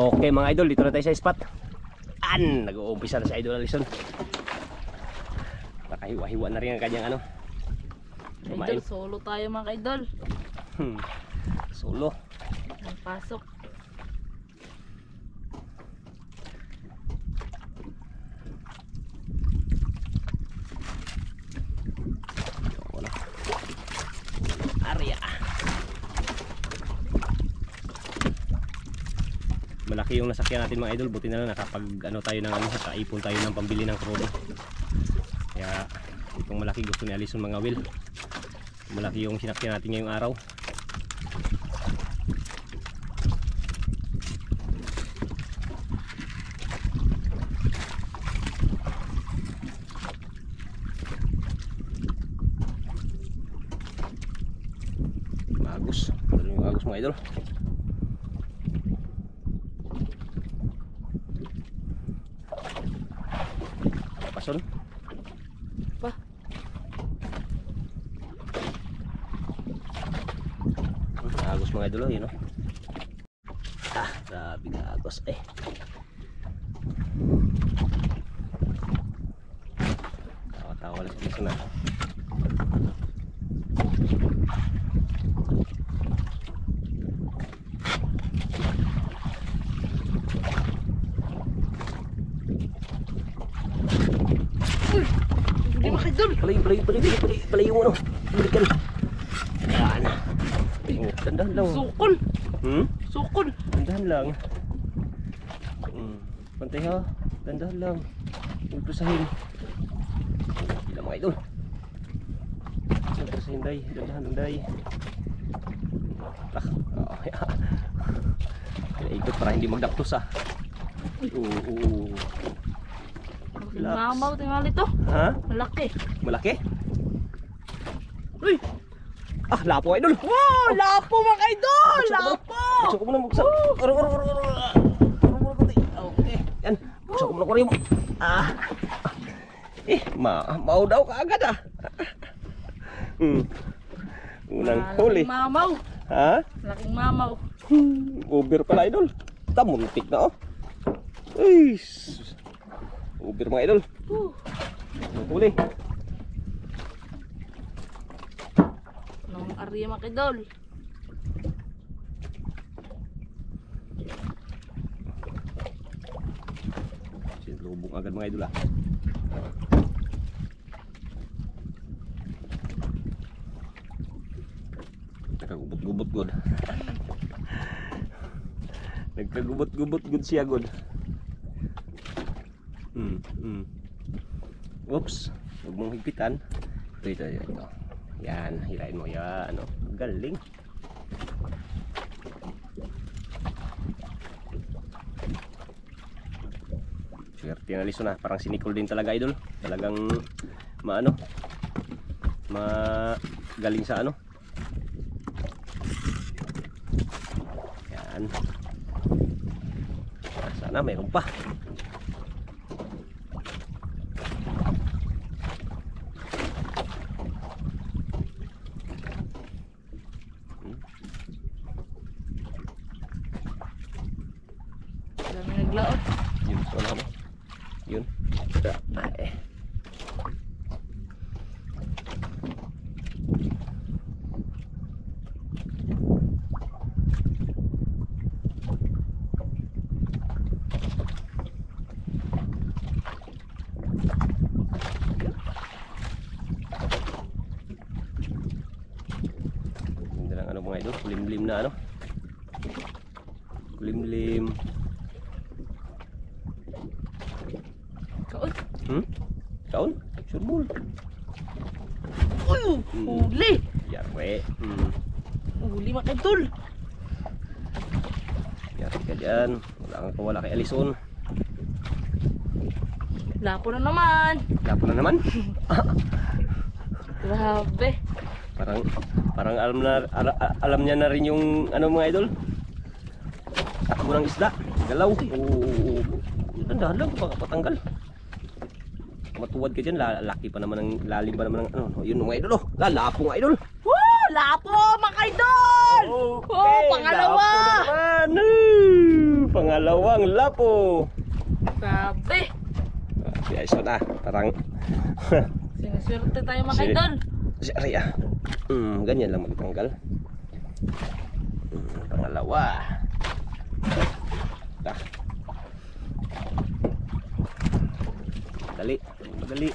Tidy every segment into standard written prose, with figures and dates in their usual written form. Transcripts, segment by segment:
Okay mga idol, dito na tayo sa spot. Nag-uumpisa na si Idol Alison. Nakahiwa-hiwa na rin ang kanyang ano. Idol, solo tayo mga idol. Solo. Ang pasok. Arya. Malaki yung nasakyan natin mga idol, buti na lang nakapag ano tayo ng ano, nakaipon tayo ng pambili ng krudo. Kaya itong malaki gusto ni Alison mga will. Malaki yung sinakyan natin ngayong araw. Agos, dalo yung agos mga idol. Pason Pa. Agos mga idol, yun o. Grabe ka agos eh. Tawa-tawa lang dito na. Hindi mga idol. Palayo mo ano. Balikan. Ayan. Dandahan lang. Sukol. Sukol. Dandahan lang. Pantay ha. Dandahan lang. Huwag pesahin. Hindi mga idol. Huwag pesahin day. Dandahan lang day. Ikot para hindi magdaktos ah. Mamaw tingali to. Ha? Malaki. Malaki? Uy! Lapo idol! Wow! Lapo mga idol! Lapo! Buksan ko muna, buksan. Okay. Yan. Buksan ko muna aquarium. Mau daw kaagad ah. Unang huli. Malaking mamaw. Ha? Malaking mamaw. Uber pala idol. Tamuntik na oh. Uy! Uber mga idol. Huli. Nung Arya mga idol. Sinlubong agad mga idol ah. Nagkagubot-gubot god. Nagkagubot-gubot god siya god. Oops, huwag mong higpitan. Ito. Yan, hilain mo yan. Ano, galing. Swerte na Alison na, parang sinikol din talaga idol. Talagang magaling sa ano. Yan. Sana mayroon pa. Dami naglaot. Yun, so ano. Yun. Hindi lang ano mga idol, kulimlim na ano. Kulimlim. Kaon. Kaon? Surbol. Uy! Huli! Yarwe. Huli mga idol. Yarwe ka dyan. Wala kang kawala kay Alison. Lapo na naman. Lapo na naman. Grabe. Parang alam niya na rin yung ano mga idol. Takbo ng isda. Galaw. Dandahan lang baka patanggal. Matuwad ka dyan, laki pa naman ang lalim pa naman ng ano. Yun mga idol oh. Lalapo mga idol. Woo! Lapo mga idol! Okay, pangalawa! lapo na naman. Pangalawa. Pangalawang lapo. Grabe. Ayos na. Parang Siniswerte tayo mga idol. si Aria. Ganyan lang magtanggal. Pangalawa. Dah. Dali, madali.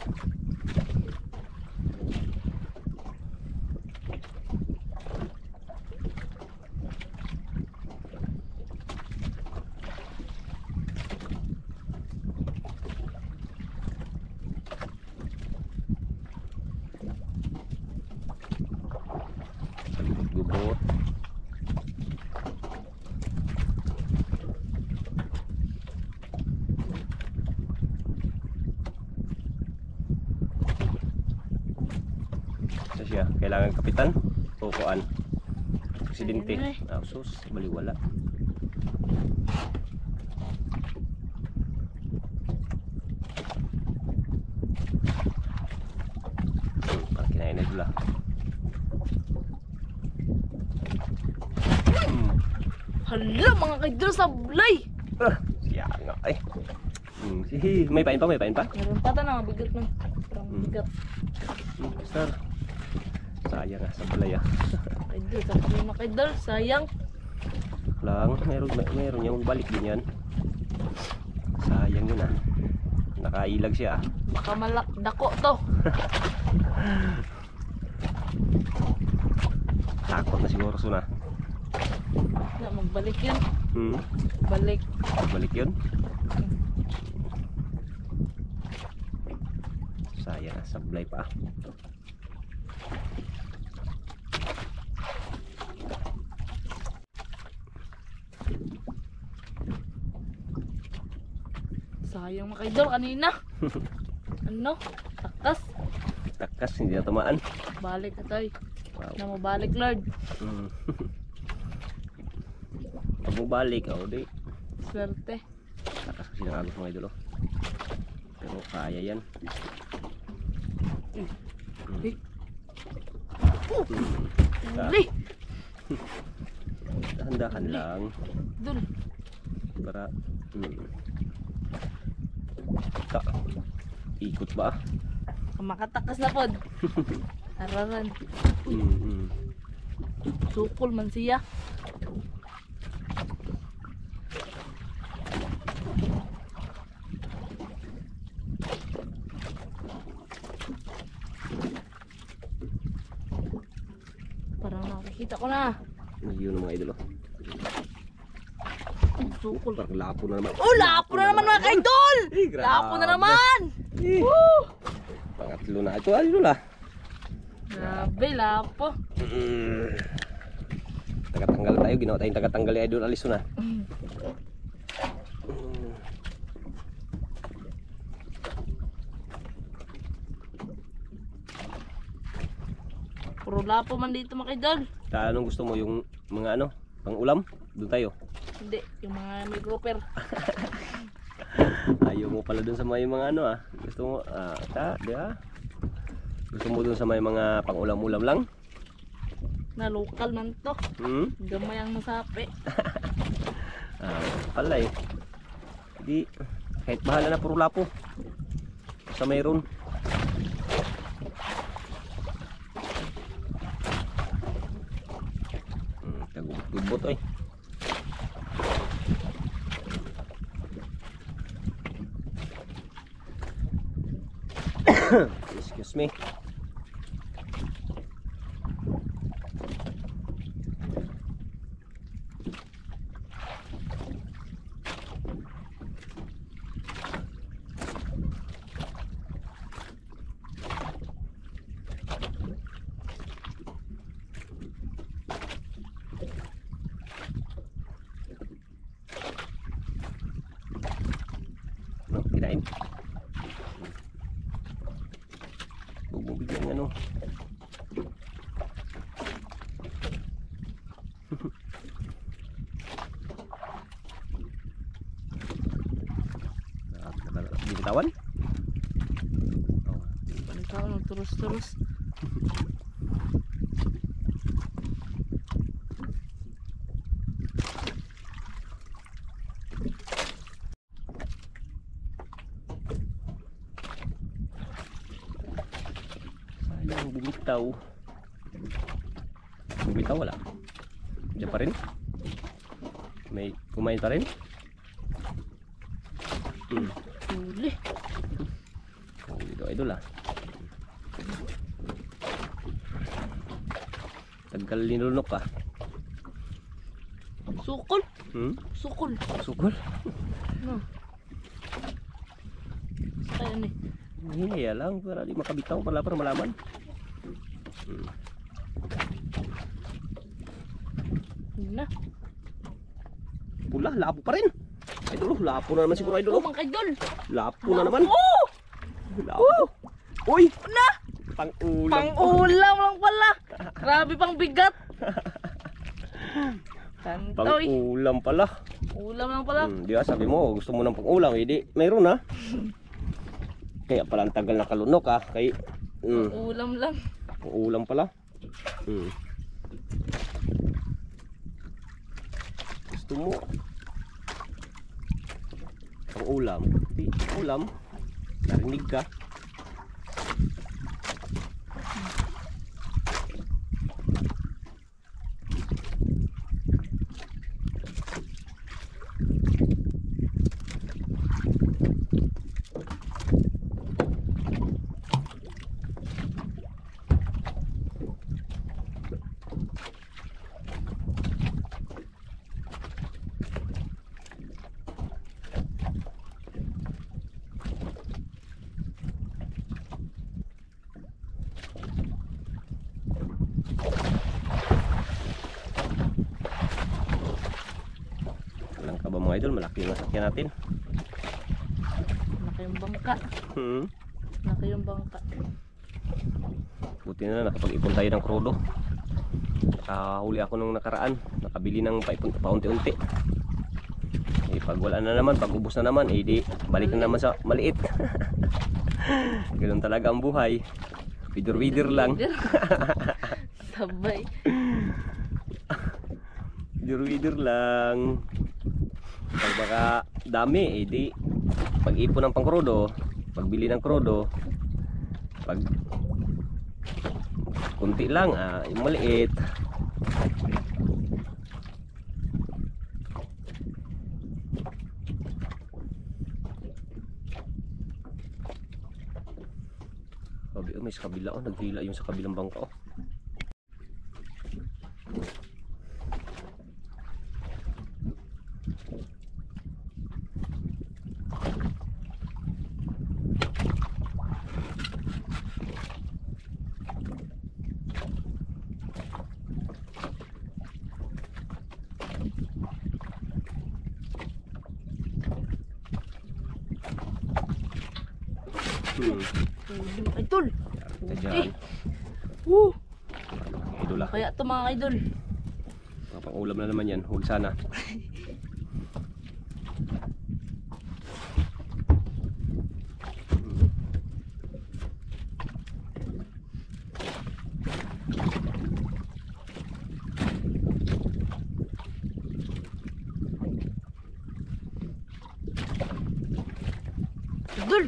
Gubot. Sa siya, kailangan kapitan o kuan? Presidente. Ayun na Sus, baliwala. Parang kinain na dula. Hala mga idol, sablay. Siya nga eh. Sige, may pain pa, may pain pa. Meron pa ta na mabigat man. Parang bigat. Sir. Sayang ah, sablay ah. Idol, sablay mga idol, sayang. Lang, meron yung balik din yan. Sayang yun ah. Nakailag siya ah. Baka dako to. Takot na siguro suna. Na magbalik yun. Balik. Balik. Balik yun. Sayang ah, sablay pa ah. Sayang mga idol kanina. Ano? Takas. Takas, hindi na tumaan. Balik na tayo. Wow. Na mo balik Lord. Pag mo balik, oh di. Swerte. Takas kasi ng agos mga idol oh. Pero kaya yan. Eh. Uli. Dahan-dahan lang. Idol. Para ikot ba? Makatakas na pod. Araran. Sukol man siya. Parang nakikita ko na. Yun ang mga idol oh. Sukol. Parang lapo na naman. Oh, lapo na naman mga idol! Grabe. Lapo na naman! Pangatlo na ito idol ah. Grabe, lapo. Tagatanggal tayo, ginawa tayong tagatanggal ni idol Alison ah. Puro lapo man dito mga idol. Anong gusto mo, yung mga ano, pang ulam? Doon tayo. Hindi, yung mga may grouper. Ayaw mo pala dun sa may mga ano ah. Gusto mo, di ah. Gusto mo dun sa may mga pang ulam-ulam lang? Na local man to. Gamay ang nasapi. Pala eh. Di, kahit bahala na puro lapo. Sa mayroon. Kagubot-gubot eh. Excuse me. No, kinain. Bubigyan ano. Bitawan? Balitawan, terus-terus. bitaw. Bitaw wala. Diyan pa rin. May kumain pa rin. Huli. Huli daw idol ah. Tagal linulunok ah. Sukol. Sukol. No. Kaya ni. Hiniya lang para di makabitaw para malaman. Yun na. Pula, lapo pa rin. Idol, lapo na naman siguro idol. Oh, mga idol. Lapo na naman. Oh! Lapo. Uy! Na! Pang-ulam. Pang-ulam lang pala. Grabe pang bigat. Tantoy. Pang-ulam pala. Ulam lang pala. Di ba sabi mo, gusto mo ng pang-ulam. Hindi, mayroon ha. Kaya pala ang tagal na kalunok ha. Kaya, Ulam lang. pang-ulam pala. Gusto mo pang-ulam. Di, ulam. Narinig ka. Walang ka ba mga idol? Malaki yung nasakyan natin. Laki yung bangka. Laki yung bangka. Buti na nakapag-ipon tayo ng krudo. Nakahuli ako nung nakaraan. Nakabili ng paunti-unti. Eh, pag wala na naman, pag ubos na naman, eh di balik na naman sa maliit. Ganun talaga ang buhay. Wider-wider lang. Sabay. Wider-wider lang. Pag baka dami, eh di pag-ipon ng pangkrudo, pagbili ng krudo, pag kunti lang, yung maliit. Sabi, may sa kabila, naghila yung sa kabilang bangka. Idol. Dyan. Idol ah. Kaya ito mga idol. Pang-ulam na naman yan. Huwag sana. Idol.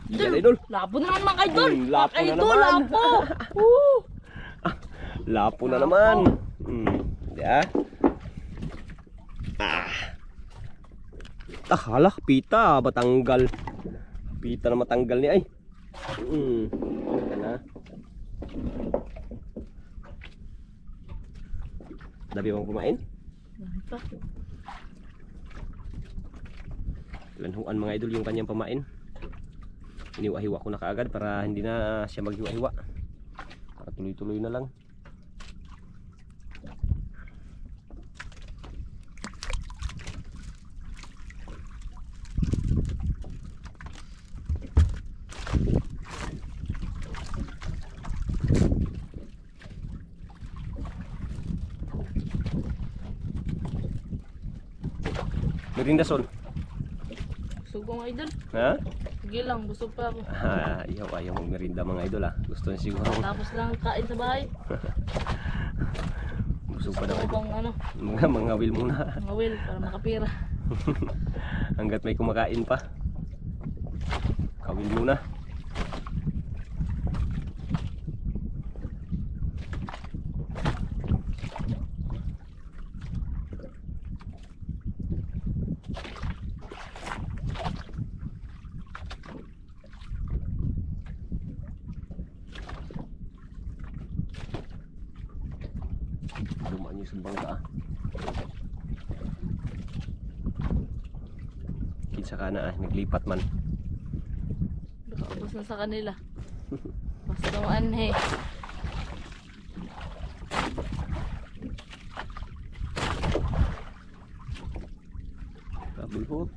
Yan idol. Lapo na naman mga idol. Lapo na Idol, naman. lapo. Lapo na naman. Ya. Hala, pita, batanggal. Pita na matanggal ni ay. Na. Dabi bang kumain? Dami pa. Lanhuan mga idol yung kanyang pamain. Iniwa-hiwa ko na kaagad para hindi na siya maghiwa-hiwa. Para tuloy-tuloy na lang. Merinda son. Busog ko mga idol. Ha? Sige lang, busog pa ako. Ayaw magmerinda mga idol ah. Gusto niya siguro. Tapos lang kain sa bahay. Busog pa daw Gusto ko idol. bang ano, Mga will muna. mga will para makapira. Hanggat may kumakain pa. Kawil muna. Yung sa bangka ah. Kinsa ka na ah, naglipat man. Nakaubos na sa kanila. Basta naman he. Kabulhot.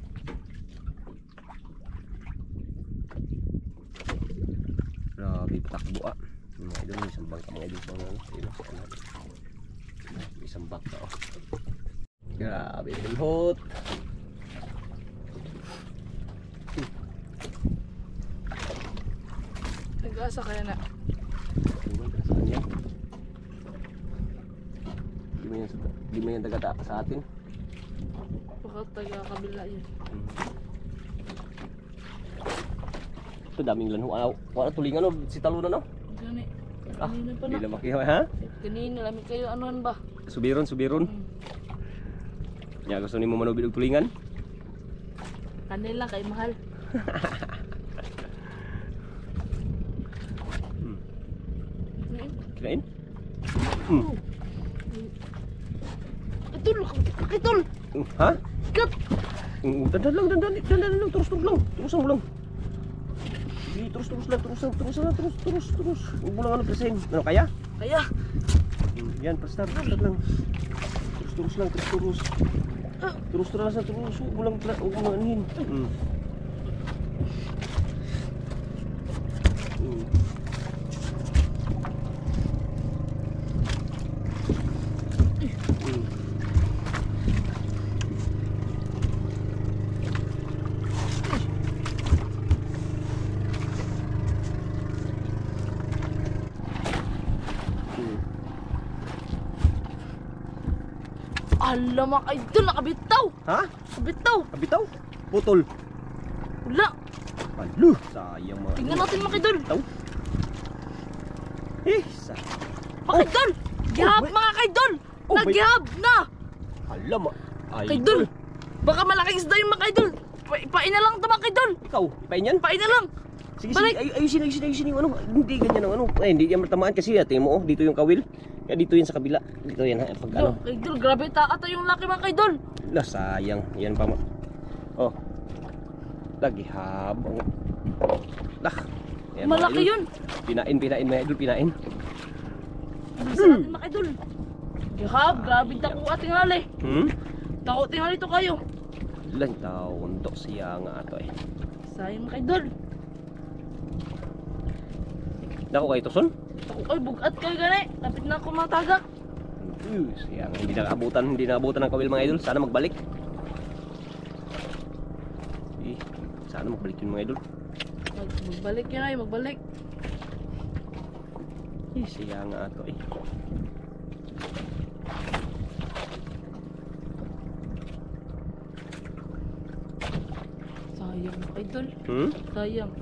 Grabe patakbo ah. Mga idol, may isang bangka mga idol sa mga ano. May isang bangka oh. Grabe bulhot. Nag-asa kaya na. Iwan ka sa kanya. Di mo yan tagata sa atin. Baka taga kabila yun. Ito daming lanho. Wala tulingan no, si talunan no. Gani. Ah, Kanina pa hindi na. na makihaw ha. Kanina lamig kayo anuhan ba? Subiron. Ya gusto ni mo manubid og tulingan. Kanila kay mahal. Kirain? Idol, idol. Ha? Kat. Dandan lang, terus lang. Terusan mo lang. Sige, terus lang, terus. Huwag mo lang ano preseng. Ano kaya? Kaya. Yan, pastar lang. Terus lang. Terus. Huwag mo lang anuhin. Alam mga idol, nakabitaw. Ha? Nakabitaw. Kabitaw? Putol. Wala. Aluh, sayang mga. Tingnan natin mga idol. Bitaw. Sa. Mga idol. Gihab wait. mga idol. Oh, wait. Nagihab na. Alam Idol. Baka malaking isda yung mga idol. Pain na lang ito mga idol. Ikaw, ipain yan? Pain na lang. Sige, Balik. ayusin yung ano. Hindi ganyan ang ano. Ay, hindi yan matamaan kasi tingnan mo, oh, dito yung kawil. Kaya dito yan sa kabila. Dito yan ha, pag ano. Idol, grabe taata yung laki mga idol. La, sayang. Yan pa mo. Oh. Lagi habang. Lah. Yan, mga Malaki idol. yun. Pinain mga idol, pinain. Bilisan natin mga idol. Gihab, grabe tako tingali. Tako tingali to kayo. Lang taon do siya nga ato eh. Sayang mga idol. Nako kay Toson. Ay, bugat kayo gani. Lapit na ako mga tagak. Siya nga hindi naabutan ng kawil mga idol. Sana magbalik. Sana magbalik yun mga idol. Magbalik yun ay, magbalik. Siya nga ato eh. Sayang mga idol. Sayang.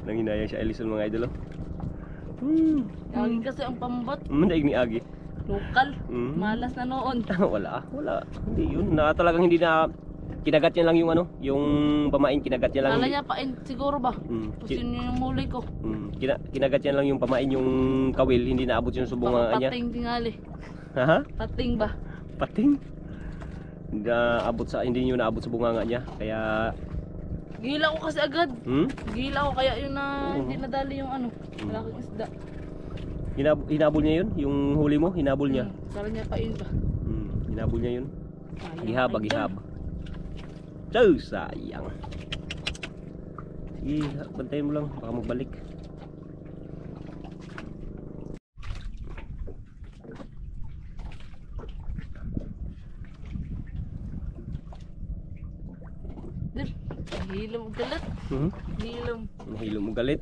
Nanginayang siya Ellison mga idol. Lagi kasi ang pambat. Daig ni Agi. Lokal. Malas na noon. Wala. Hindi yun. Talagang hindi na kinagat niya lang yung ano, yung pamain kinagat niya lang. Kala niya pain siguro ba? Pusin niyo yung muli ko. Kinagat niya lang yung pamain yung kawil, hindi naabot yung subungan niya. Pating tingali. Ha? Pating ba? Pating? Hindi niyo naabot sa bunganga niya. Kaya Gila ko kasi agad. Gila ko kaya yun na hindi nadali yung ano, malaking isda. Hinabol niya yun, yung huli mo, hinabol niya. Kala niya pain ba? Hinabol niya yun. Sayang, Gihab. So, sayang. Sige, bantayin mo lang, baka magbalik. Hilom galit. Hilom. Nahilo mo galit.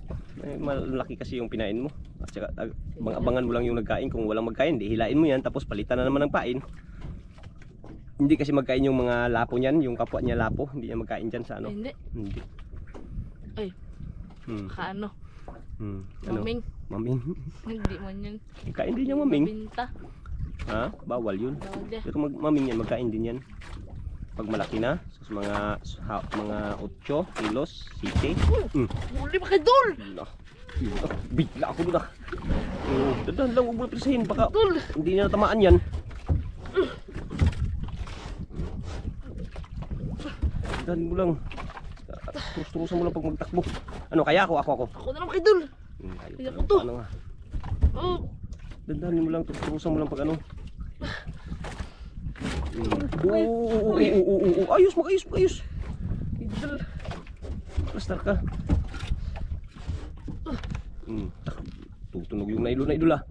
Malaki kasi yung pinain mo. At saka abangan mo lang yung nagkain. Kung walang magkain, di hilain mo yan. Tapos palitan na naman ng pain. Hindi kasi magkain yung mga lapo niyan. Yung kapwa niya lapo. Hindi niya magkain dyan sa ano. Hindi. Ay. Kaano? Ano? Maming. Hindi man yun. Kain din niya maming. Binta. Ha? Bawal yun. Bawal yan. Pero maming yan, magkain din yan. Pag malaki na, mga 8 kilos, 7. Huli mga idol! Bigla ako doon ah. Dandan lang, huwag mo napisahin. Baka Idol. hindi na natamaan yan. Dandan mo lang. Terus-terusan mo lang pag magtakbo. Ano, kaya ako. Ako na lang mga idol. Kaya ko to. Ano nga. Oh. Dandanin mo lang, terus-terusan mo lang pag ano. Oo. Ayos. Idol. Plastar ka. Tutunog yung nailo ah.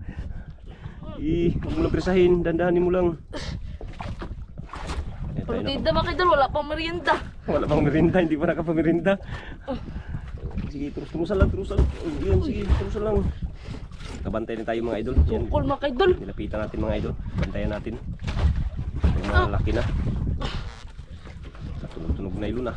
Huwag mo lang presahin, dandanin mo lang. Partida mga idol, wala pang merienda. Wala pang merinda, hindi pa nakapamerinda. Sige, terusan lang. Yan, sige, terusan lang. Kabantay din tayo mga idol. Yan. Sukol mga idol. Nilapitan natin mga idol. Bantayan natin. Yung mga laki na. Tunog na ilo na.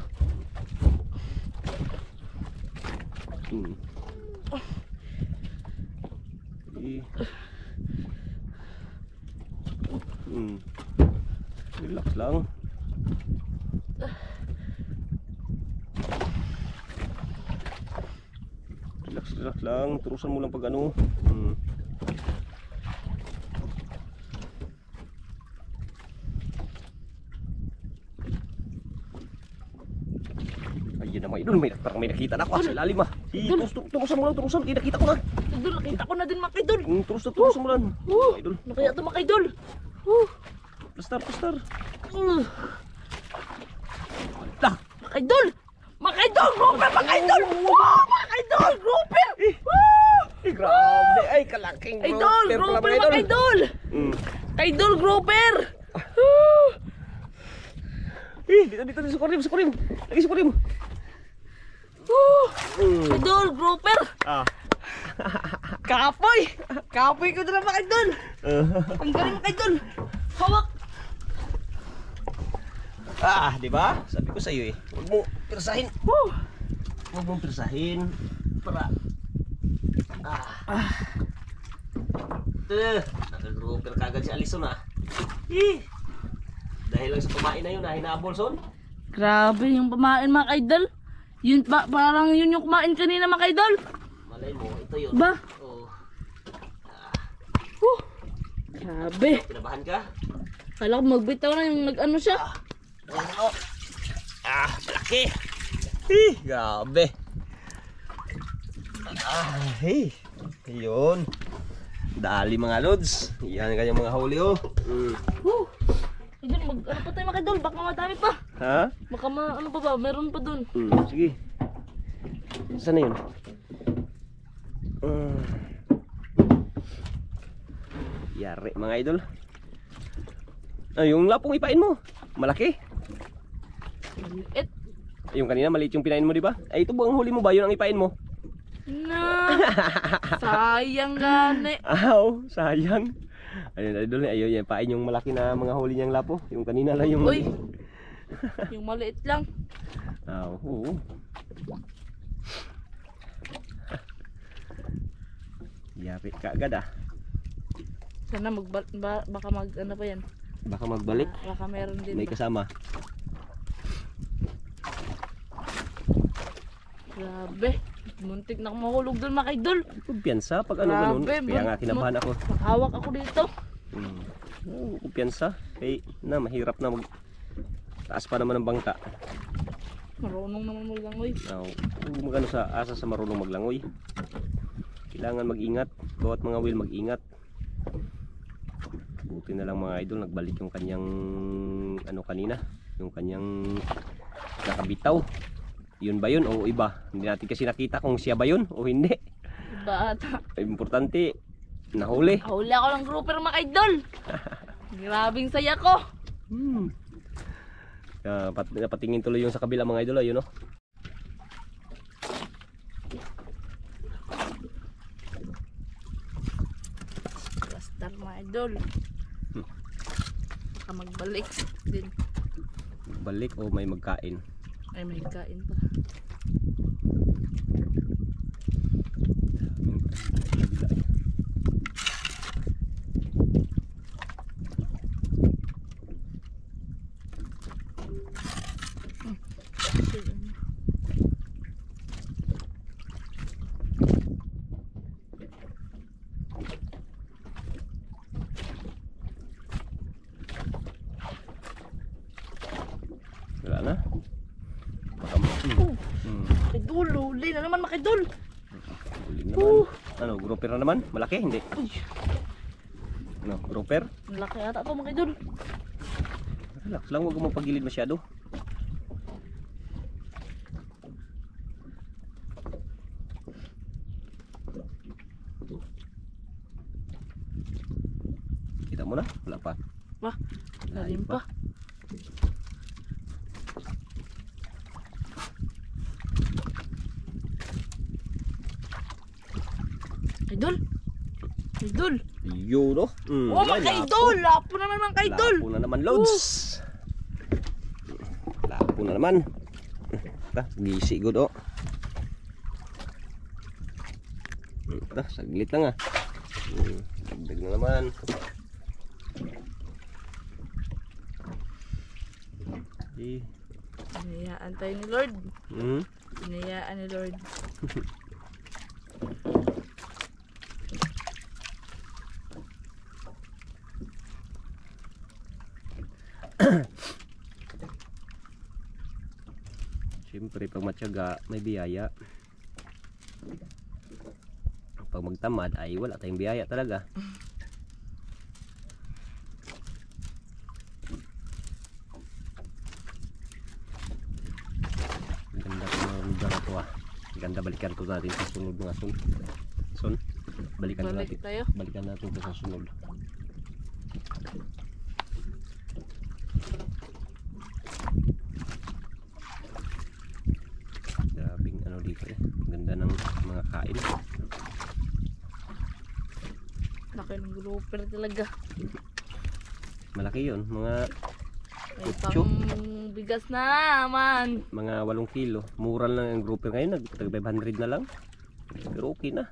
Relax lang. Relax lang. Terusan mo lang pag ano. Ayun na mga idol, parang may nakita na ako sa ilalim ah. Turusan mo lang, nakita ko na. Idol, nakita ko na din mga idol. Turusan mo lang. Mga idol. Nakaya ito mga idol. Plastar. Lah, mga idol. Mga idol, grouper mga idol. Mga idol, grouper. Grabe, ay kalaking Idol, grouper mga idol. Idol, grouper. Dito, sa kurim. Lagi sa kurim. Idol, grouper. Kapoy ko na mga idol. Ang galing mga idol. Hawak. Di ba? Sabi ko sa iyo eh. Huwag mo pirsahin. Huwag mo pirsahin para nag-grouper kagad si Alison ah. Dahil lang sa kumain na yun, hinabol son. Grabe yung pamain mga idol. Yun parang yun yung kumain kanina mga idol. Malay mo, ito yun. Ba? Oh. Grabe. Pinabahan ka? Kala ko magbitaw na yung nag-ano siya. Ano? Malaki. Grabe. Yun. Dali mga lods. Yan kanyang mga huli oh. Idol, ano pa tayo mga idol? Baka madami pa. Ha? Baka ano pa ba? Meron pa dun. Sige. Saan na yun? Yari mga idol. Yung lapong ipain mo. Malaki. Maliit. Yung kanina maliit yung pinain mo, di ba? Ay, ito buong huli mo ba? Yun ang ipain mo? Na. Sayang gani. Sayang. Ayun, idol, ayun, yan pain yung malaki na mga huli niyang lapo. Yung kanina lang yung Uy. Yung maliit lang. Oo. Yari ka agad ah. Sana baka ano pa yan. Baka magbalik. Baka meron din. May kasama. Grabe. Muntik na akong mahulog doon mga idol. Kumpiyansa pag ano ganun. Kaya nga kinabahan ako. Hawak ako dito. Kumpiyansa. Kaya na mahirap na mag taas pa naman ng bangka. Marunong naman maglangoy. Kung magano sa asa sa marunong maglangoy. Kailangan mag-ingat. Bawat mga whale mag-ingat. Buti na lang mga idol nagbalik yung kanyang ano kanina. Yung kanyang nakabitaw. Yun ba yun o iba? Hindi natin kasi nakita kung siya ba yun o hindi. Iba ata. Importante, nahuli. Nahuli ako ng grouper mga idol. Grabing saya ko. Patingin tuloy yung sa kabila mga idol. Ayun o. Plastar mga idol. Baka magbalik din. Balik o may magkain? Ay, may kain pa. Wala na. Baka Idol, huli na naman mga idol. huli naman. Ano, grouper na naman? Malaki? Hindi. Uy, Ano, grouper? malaki ata to mga idol. Relax lang, huwag mo pagilid masyado. Kita mo na? Wala pa. Wah, lalim pa. Idol. Idol. Yun oh. Oh, mga idol. Lapo naman mga idol. Lapo na naman, loads. Lapo na naman. Gisi good oh. Saglit lang ah. Dagdag na naman. Hinayaan tayo ni Lord. Hmm? Hinayaan ni Lord. Siyempre pag matyaga may biyaya. Pag magtamad ay wala tayong biyaya talaga. Ganda ko ng lugar na to ah. Ganda, balikan to natin sa sunod mga son. Balikan Balik natin. tayo. Balikan natin to sa sunod. Grabing ano dito eh. Ganda ng mga kain. Laki ng grouper talaga. Malaki yun. Mga May Ocho. pang bigas naman. 8 kilo. Mura lang ang grouper ngayon. Nag 500 na lang. Pero okay na.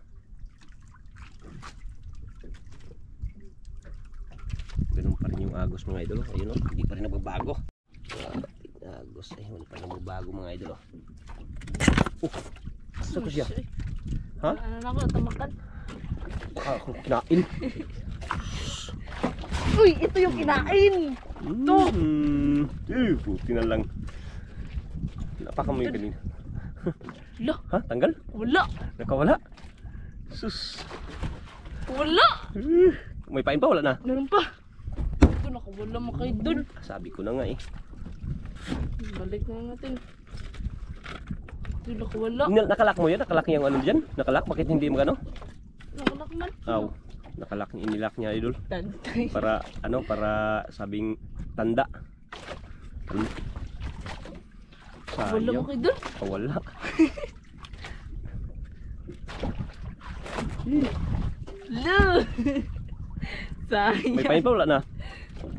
Ganun pa rin yung agos mga idol. Ayun o. Hindi pa rin nagbabago. Agos. Ay, wala pa rin nagbabago mga idol. Saan ko siya? Ha? Ano na ako, natamakan. Akong kinain. Uy, ito yung kinain. Ito. Puti na lang. Napakamoy kanina. Wala. Ha? Tanggal? Wala. Nakawala? Sus. Wala. May pain pa? Wala na? Meron pa. Ito, nakawala mga idol. Sabi ko na nga eh. Balik na natin. Ito, nakawala. Nakalak mo yan? Nakalak yung ano dyan? Nakalak? Bakit hindi mo gano? Nakalak man. Aw. Nakalak niya, inilak niya idol. Tantay. Para ano, para sabing tanda. Wala mga idol. Wala. Lo. Sayang. May pain pa? Wala na?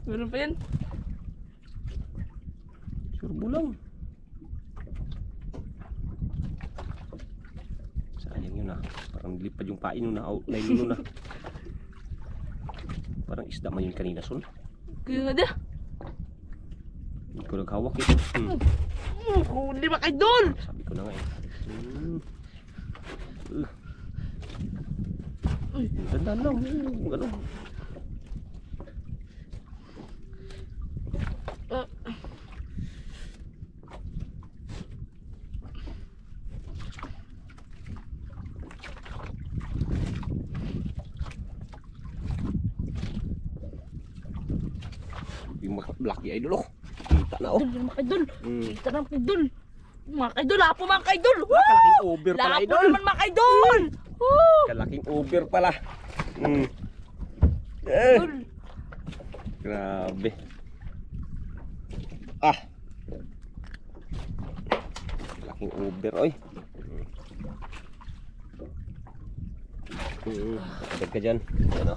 Meron pa yan. Surbo lang. Sayang yun ah. Parang lipad yung pain yun ah. Nailuno na. Parang isda man yun kanina son. Kaya nga dah. Hindi ko naghawak eh. Huli mga idol. Sabi ko na nga eh. Ganda lang. Ganun. Yung mga blacky idol oh. Kita na oh. Idol yun mga idol. Kita na mga idol. Mga idol, lapo mga idol. Kalaking over pala Lapo idol. naman mga idol. Woo! Kalaking over pala. Idol. Grabe. Ah. Kalaking over oy. Kapag ka dyan. Ano?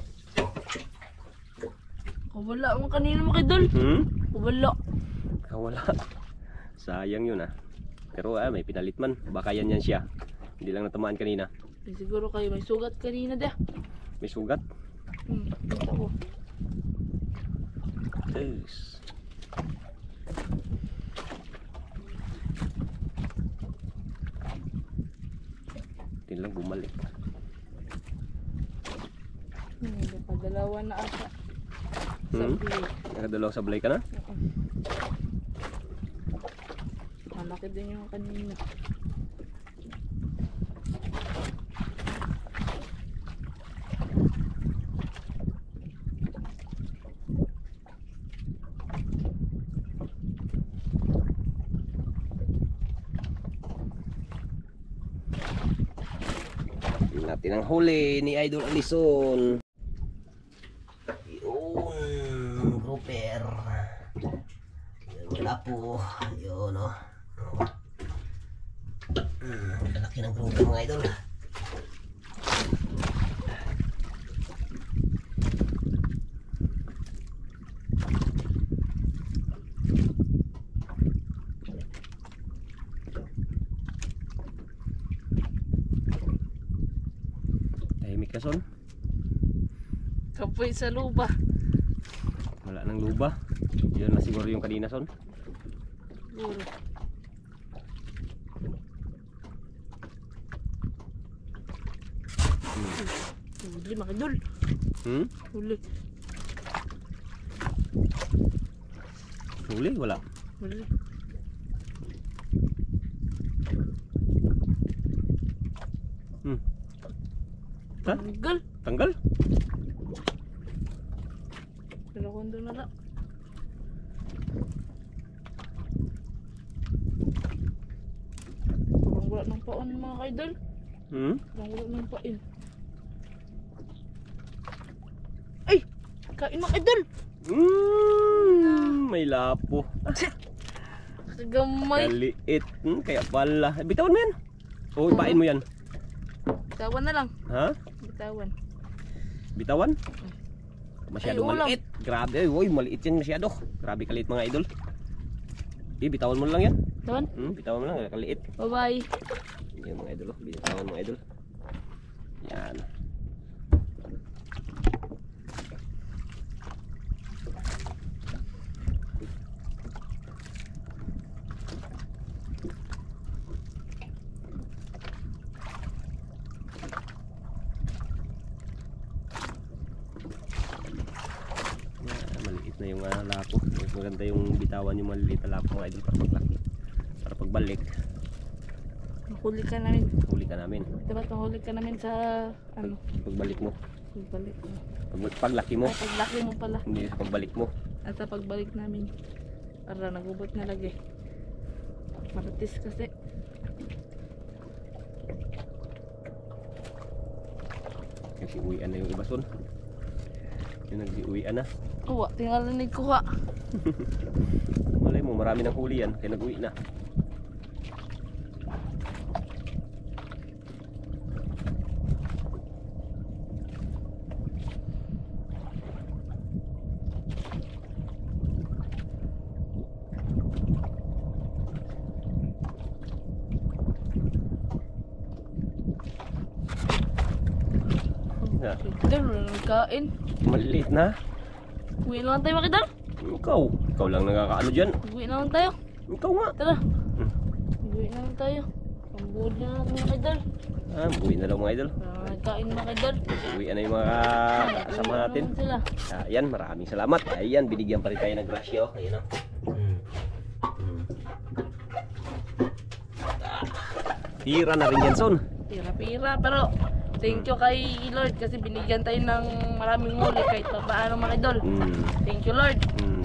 Wala mo kanina mga idol. Wala. Wala. Sayang yun ah. Pero may pinalit man. Baka yan siya. Hindi lang natamaan kanina. Siguro kayo may sugat kanina dah. May sugat. Ito ko. Yes. Hindi lang bumalik. Nakadalawa na ata. Sablay. Nakadalaw sablay ka na? malaki din yung kanina. Tingnan natin ang huli ni Idol Alison. Yun, grouper. Yun, wala po. Yun, oh. Kalaki ng grouper mga idol. Tahimik ka, Son. Kapoy sa luba. Wala nang luba. Yun na siguro yung kanina, Son. Siguro. Huli mga idol. Huli. Huli? Wala. Huli. Ha? Tanggal. Tanggal? Dalakondo na lang. Parang wala ng paon mga kaidol. Parang wala ng pain. Ay! Kain mga kaidol! May lapo. Kagamay. Kaliit. Kaya pala. Bitawan mo yan. O, ipain mo yan. Bitawan na lang. Ha? Bitawan. Bitawan? Masyado Ay, ulam. maliit. Grabe. Uy, maliit yan masyado. Grabe kaliit mga idol. Bitawan mo lang yan. Bitawan? Bitawan mo lang. Kaliit. Bye-bye. Yan mga idol. Bitawan mo idol. Yan. Maliit na yung lapo. Mas maganda yung bitawan yung maliliit na lapo mga idol para paglaki. Para pagbalik, Mahuli ka namin. huli ka namin. Dapat mahuli ka namin sa ano? Pagbalik mo. Pagbalik mo. Paglaki mo. Ay, paglaki mo pala. Hindi sa pagbalik mo. At sa pagbalik namin. Para nagubot na lagi. Maratis kasi. Kasi uwian na yung iba son. Yung nag-uwian na. Uwa, tingnan na kuha. Malay mo, marami ng huli yan. Kaya nag-uwi na. Idol, wala nang kain. Maliliit na. Uwi na lang tayo mga idol. Ikaw lang nakakaano dyan. Uwi na lang tayo. Ikaw nga. Tara. Uwi na lang tayo. Pambuhod na natin mga idol. Uwi na lang mga idol. Nagkain mga idol. Uwi na yung mga kasama natin. Naman sila. Ayan, maraming salamat. Ayan, binigyan pa rin tayo ng grasya. Ayan o. Tira na rin yan, son. Pira-pira. Pero thank you kay Lord kasi binigyan tayo ng maraming huli kahit pa paano mga idol. Thank you Lord.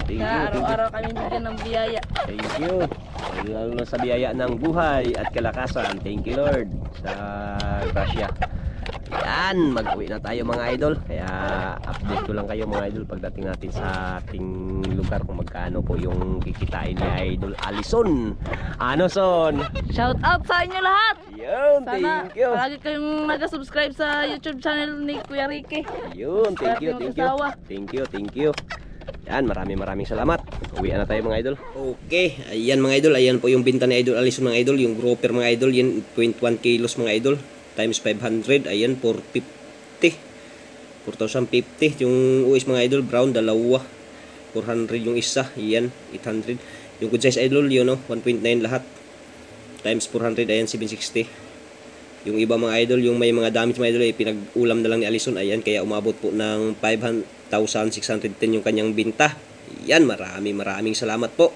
Thank you. Kaya araw-araw kami bigyan ng biyaya. Thank you. Lalo na sa biyaya ng buhay at kalakasan. Thank you Lord sa grasya. Yan, mag-uwi na tayo mga idol. Kaya update ko lang kayo mga idol pagdating natin sa ating lugar kung magkano po yung kikitain ni Idol Alison. Ano son? Shout out sa inyo lahat. Yun, Sana thank you. palagi kayong nag-subscribe sa YouTube channel ni Kuya Ricky. Yun, thank you, Parang thank you. mag-asawa. Thank you. Yan, maraming salamat. Uwi na tayo mga idol. Okay, ayan mga idol. Ayan po yung binta ni Idol Alison mga idol. Yung grouper mga idol, yan 0.1 kilos mga idol. Times 500, ayan 450. 4,050. Yung uis mga idol, brown, dalawa. 400 yung isa, ayan 800. Yung good size idol, yun no, 1.9 lahat. Times 400, ayan 760. Yung iba mga idol, yung may mga damage mga idol ay pinag-ulam na lang ni Alison. Ayan, kaya umabot po ng 5,610 yung kanyang binta. Yan, maraming salamat po.